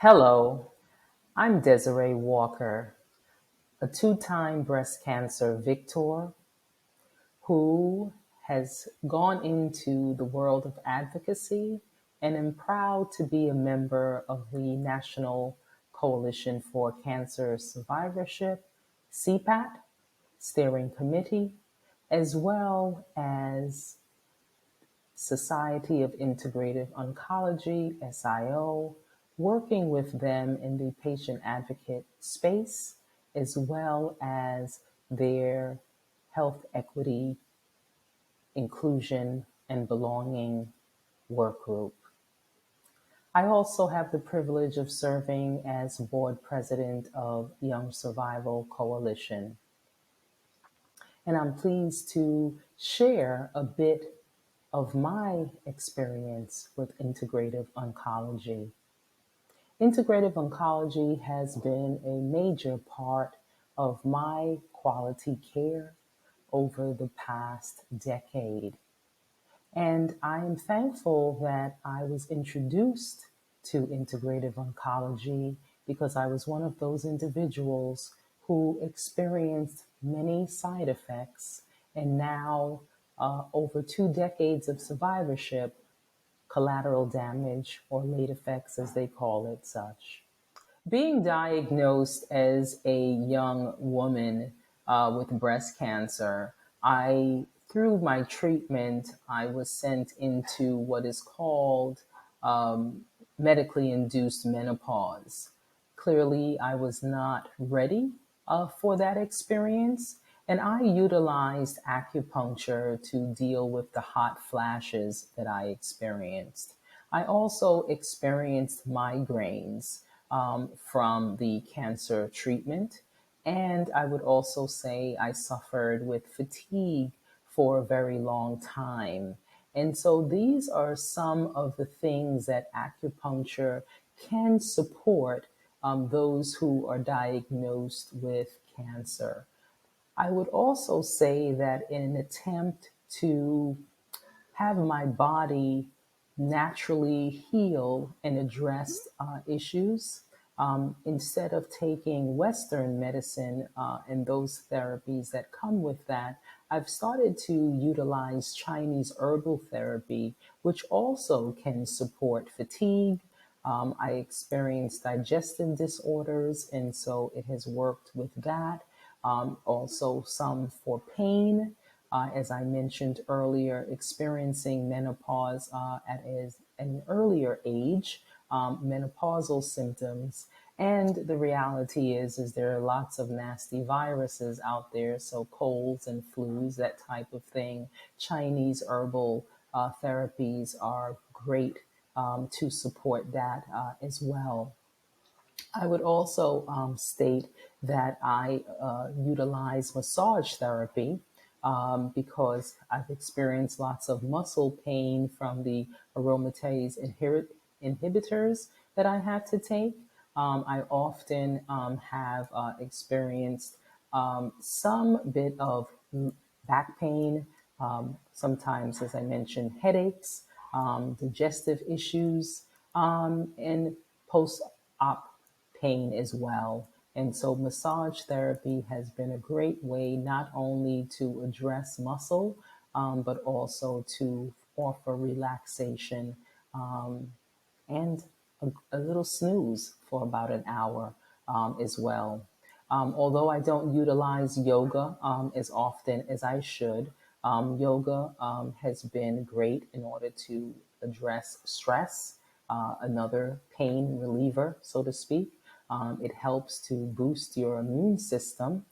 Hello, I'm Desiree Walker, a two-time breast cancer victor who has gone into the world of advocacy and am proud to be a member of the National Coalition for Cancer Survivorship, CPAT, steering committee, as well as Society of Integrative Oncology, SIO, working with them in the patient advocate space, as well as their health equity, inclusion, and belonging work group. I also have the privilege of serving as board president of Young Survival Coalition. And I'm pleased to share a bit of my experience with integrative oncology. Integrative oncology has been a major part of my quality care over the past decade. And I am thankful that I was introduced to integrative oncology because I was one of those individuals who experienced many side effects and now over 2 decades of survivorship, collateral damage or late effects as they call it such. Being diagnosed as a young woman with breast cancer, through my treatment, I was sent into what is called medically induced menopause. Clearly, I was not ready for that experience, and I utilized acupuncture to deal with the hot flashes that I experienced. I also experienced migraines from the cancer treatment. And I would also say I suffered with fatigue for a very long time. And so these are some of the things that acupuncture can support those who are diagnosed with cancer. I would also say that in an attempt to have my body naturally heal and address issues. Instead of taking Western medicine and those therapies that come with that, I've started to utilize Chinese herbal therapy, which also can support fatigue. I experience digestive disorders, and so it has worked with that. Also, some for pain as I mentioned earlier, experiencing menopause an earlier age, menopausal symptoms. And the reality is there are lots of nasty viruses out there, so colds and flus, that type of thing. Chinese herbal therapies are great to support that as well. I would also state that I utilize massage therapy because I've experienced lots of muscle pain from the aromatase inhibitors that I have to take. I often have experienced some bit of back pain, sometimes, as I mentioned, headaches, digestive issues, and post op pain as well. And so, massage therapy has been a great way not only to address muscle, but also to offer relaxation and a little snooze for about an hour as well. Although I don't utilize yoga as often as I should, yoga has been great in order to address stress, another pain reliever, so to speak. It helps to boost your immune system.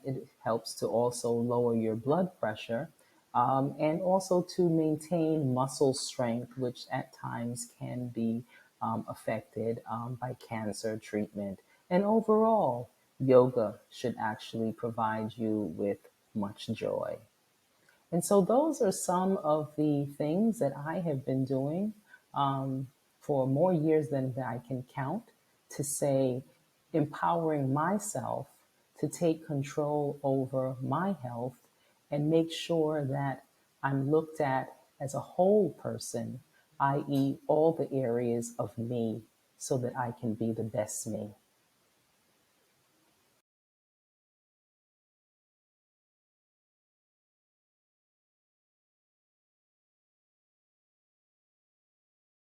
It helps to also lower your blood pressure and also to maintain muscle strength, which at times can be affected by cancer treatment. And overall, yoga should actually provide you with much joy. And so, those are some of the things that I have been doing for more years than I can count to say, empowering myself to take control over my health and make sure that I'm looked at as a whole person, i.e., all the areas of me. so that I can be the best me.